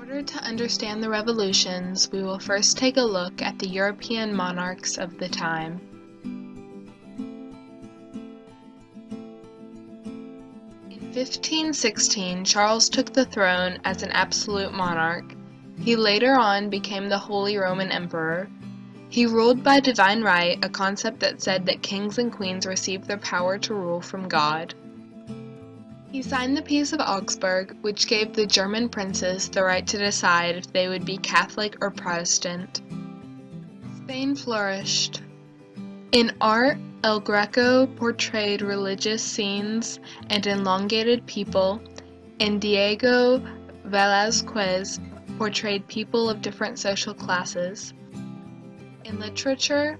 In order to understand the revolutions, we will first take a look at the European monarchs of the time. In 1516, Charles took the throne as an absolute monarch. He later on became the Holy Roman Emperor. He ruled by divine right, a concept that said that kings and queens received their power to rule from God. He signed the Peace of Augsburg, which gave the German princes the right to decide if they would be Catholic or Protestant. Spain flourished. In art, El Greco portrayed religious scenes and elongated people, and Diego Velázquez portrayed people of different social classes. In literature,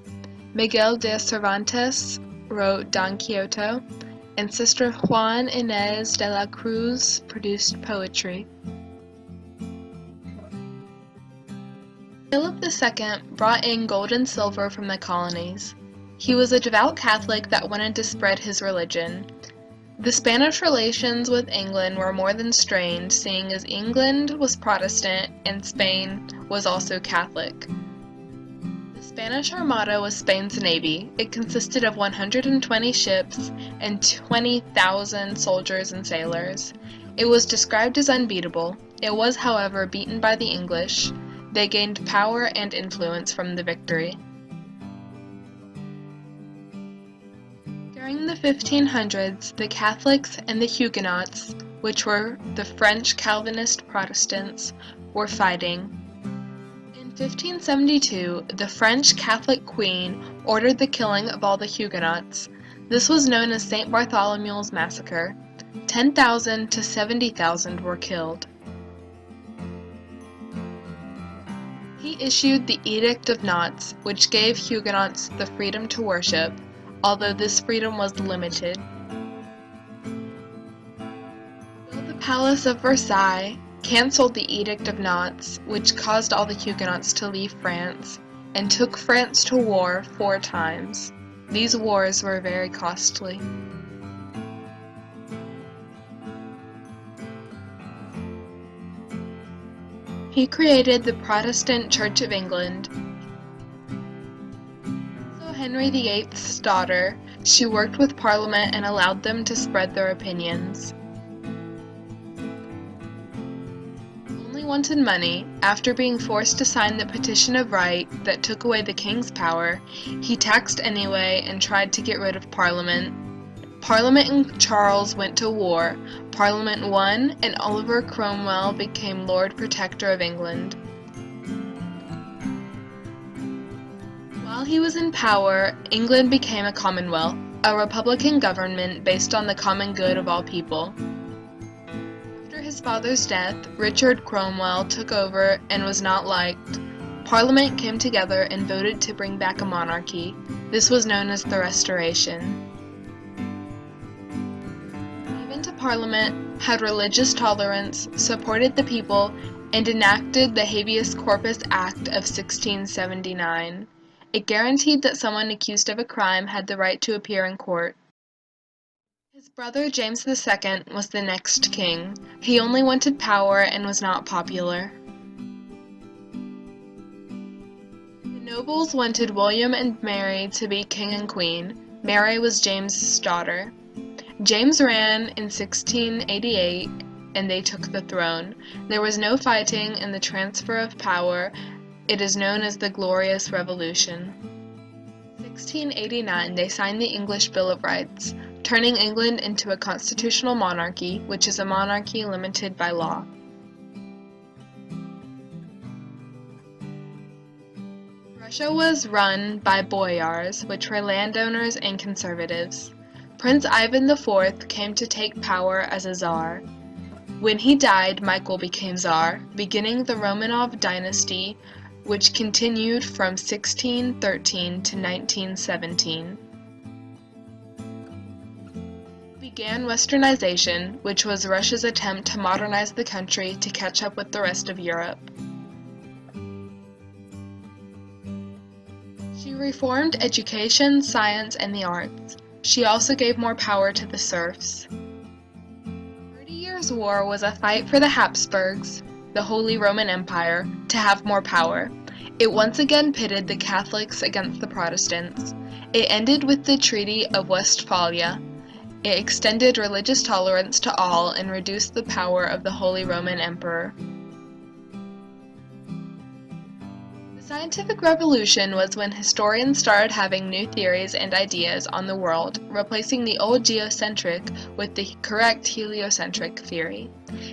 Miguel de Cervantes wrote Don Quixote, and Sister Juan Inés de la Cruz produced poetry. Philip II brought in gold and silver from the colonies. He was a devout Catholic that wanted to spread his religion. The Spanish relations with England were more than strained, seeing as England was Protestant and Spain was also Catholic. The Spanish Armada was Spain's navy. It consisted of 120 ships and 20,000 soldiers and sailors. It was described as unbeatable. It was, however, beaten by the English. They gained power and influence from the victory. During the 1500s, the Catholics and the Huguenots, which were the French Calvinist Protestants, were fighting. In 1572, the French Catholic Queen ordered the killing of all the Huguenots. This was known as St. Bartholomew's Massacre. 10,000 to 70,000 were killed. He issued the Edict of Nantes, which gave Huguenots the freedom to worship, although this freedom was limited. The Palace of Versailles cancelled the Edict of Nantes, which caused all the Huguenots to leave France, and took France to war 4 times. These wars were very costly. He created the Protestant Church of England. Also Henry VIII's daughter, she worked with Parliament and allowed them to spread their opinions. Wanted money. After being forced to sign the Petition of Right that took away the king's power, he taxed anyway and tried to get rid of Parliament. Parliament and Charles went to war. Parliament won, and Oliver Cromwell became Lord Protector of England. While he was in power, England became a Commonwealth, a republican government based on the common good of all people. After his father's death, Richard Cromwell took over and was not liked. Parliament came together and voted to bring back a monarchy. This was known as the Restoration. Even to Parliament, had religious tolerance, supported the people, and enacted the Habeas Corpus Act of 1679. It guaranteed that someone accused of a crime had the right to appear in court. His brother James II was the next king. He only wanted power and was not popular. The nobles wanted William and Mary to be king and queen. Mary was James's daughter. James ran in 1688 and they took the throne. There was no fighting and the transfer of power. It is known as the Glorious Revolution. In 1689 they signed the English Bill of Rights, turning England into a constitutional monarchy, which is a monarchy limited by law. Russia was run by boyars, which were landowners and conservatives. Prince Ivan IV came to take power as a czar. When he died, Michael became czar, beginning the Romanov dynasty, which continued from 1613 to 1917. Began Westernization, which was Russia's attempt to modernize the country to catch up with the rest of Europe. She reformed education, science, and the arts. She also gave more power to the serfs. The 30 Years' War was a fight for the Habsburgs. the Holy Roman Empire, to have more power. It once again pitted the Catholics against the Protestants. It ended with the Treaty of Westphalia. It extended religious tolerance to all and reduced the power of the Holy Roman Emperor. The scientific revolution was when historians started having new theories and ideas on the world, replacing the old geocentric with the correct heliocentric theory.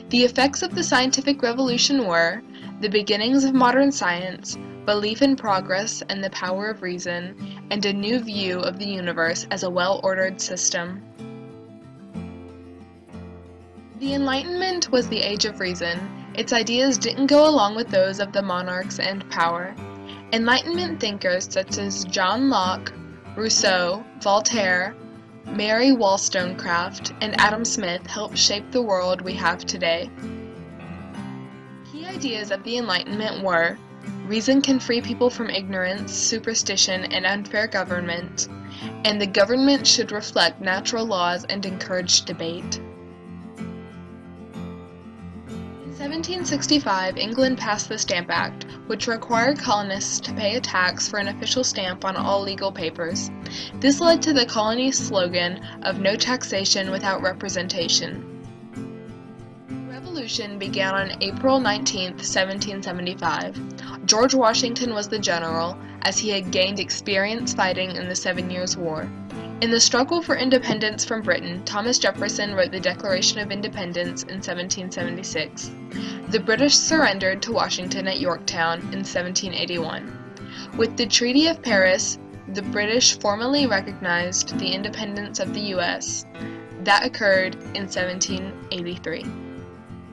The effects of the scientific revolution were the beginnings of modern science, belief in progress and the power of reason, and a new view of the universe as a well-ordered system. The Enlightenment was the age of reason. Its ideas didn't go along with those of the monarchs and power. Enlightenment thinkers such as John Locke, Rousseau, Voltaire, Mary Wollstonecraft, and Adam Smith helped shape the world we have today. Key ideas of the Enlightenment were: reason can free people from ignorance, superstition, and unfair government, and the government should reflect natural laws and encourage debate. In 1765, England passed the Stamp Act, which required colonists to pay a tax for an official stamp on all legal papers. This led to the colony's slogan of "No taxation without representation." The Revolution began on April 19, 1775. George Washington was the general, as he had gained experience fighting in the 7 Years' War. In the struggle for independence from Britain, Thomas Jefferson wrote the Declaration of Independence in 1776. The British surrendered to Washington at Yorktown in 1781. With the Treaty of Paris, the British formally recognized the independence of the U.S. That occurred in 1783.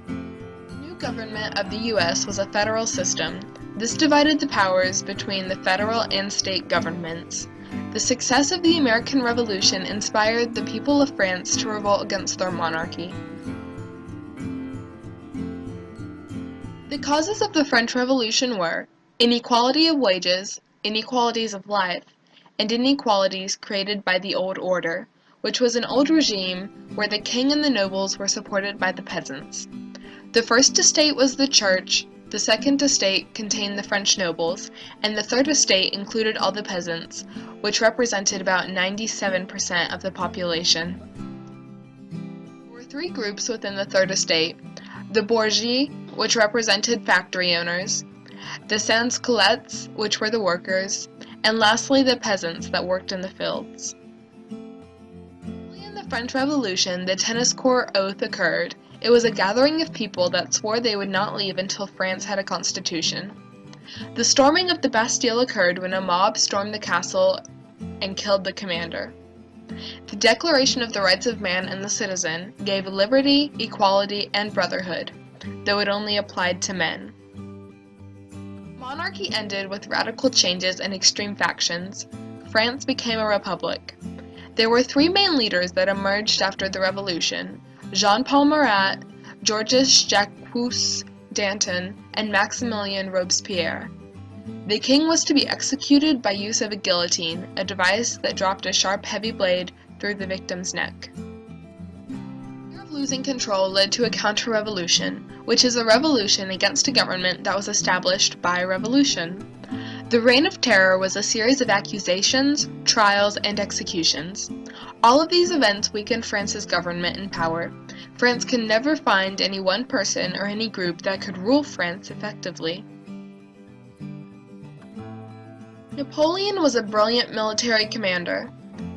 The new government of the U.S. was a federal system. This divided the powers between the federal and state governments. The success of the American Revolution inspired the people of France to revolt against their monarchy. The causes of the French Revolution were inequality of wages, inequalities of life, and inequalities created by the old order, which was an old regime where the king and the nobles were supported by the peasants. The first estate was the church, the second estate contained the French nobles, and the third estate included all the peasants, which represented about 97% of the population. There were 3 groups within the third estate: the bourgeois, which represented factory owners, the sans-culottes, which were the workers, and lastly the peasants that worked in the fields. Early in the French Revolution, the Tennis Court Oath occurred. It was a gathering of people that swore they would not leave until France had a constitution. The storming of the Bastille occurred when a mob stormed the castle and killed the commander. The Declaration of the Rights of Man and the Citizen gave liberty, equality, and brotherhood, though it only applied to men. Monarchy ended with radical changes and extreme factions. France became a republic. There were 3 main leaders that emerged after the revolution: Jean-Paul Marat, Georges Jacques Danton, and Maximilien Robespierre. The king was to be executed by use of a guillotine, a device that dropped a sharp, heavy blade through the victim's neck. Fear of losing control led to a counter-revolution, which is a revolution against a government that was established by revolution. The Reign of Terror was a series of accusations, trials, and executions. All of these events weakened France's government and power. France could never find any one person or any group that could rule France effectively. Napoleon was a brilliant military commander.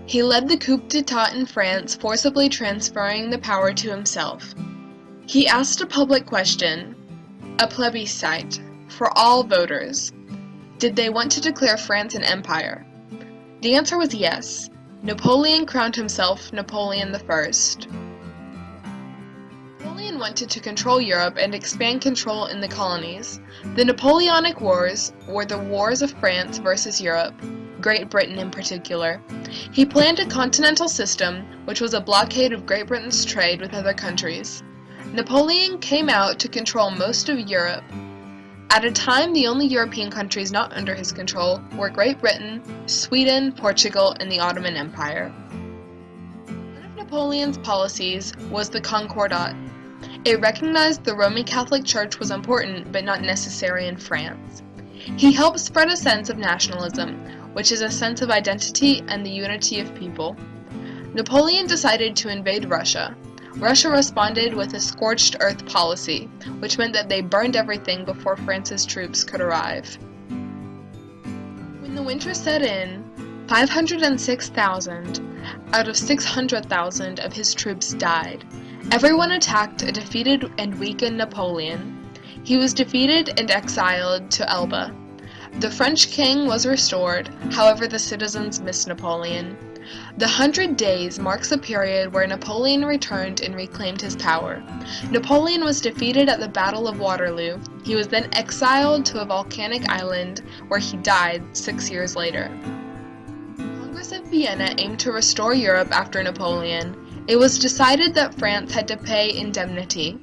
He led the coup d'etat in France, forcibly transferring the power to himself. He asked a public question, a plebiscite, for all voters. Did they want to declare France an empire? The answer was yes. Napoleon crowned himself Napoleon I. Napoleon wanted to control Europe and expand control in the colonies. The Napoleonic Wars were the wars of France versus Europe, Great Britain in particular. He planned a continental system, which was a blockade of Great Britain's trade with other countries. Napoleon came out to control most of Europe. At a time, the only European countries not under his control were Great Britain, Sweden, Portugal, and the Ottoman Empire. One of Napoleon's policies was the Concordat. It recognized the Roman Catholic Church was important but not necessary in France. He helped spread a sense of nationalism, which is a sense of identity and the unity of people. Napoleon decided to invade Russia. Russia responded with a scorched earth policy, which meant that they burned everything before France's troops could arrive. When the winter set in, 506,000 out of 600,000 of his troops died. Everyone attacked a defeated and weakened Napoleon. He was defeated and exiled to Elba. The French king was restored, however the citizens missed Napoleon. The 100 Days marks a period where Napoleon returned and reclaimed his power. Napoleon was defeated at the Battle of Waterloo. He was then exiled to a volcanic island where he died 6 years later. The Congress of Vienna aimed to restore Europe after Napoleon. It was decided that France had to pay indemnity,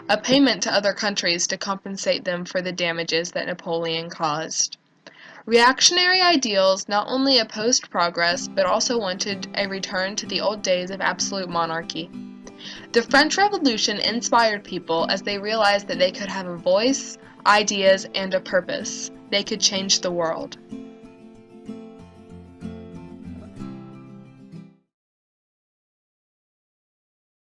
a payment to other countries to compensate them for the damages that Napoleon caused. Reactionary ideals not only opposed progress, but also wanted a return to the old days of absolute monarchy. The French Revolution inspired people as they realized that they could have a voice, ideas, and a purpose. They could change the world.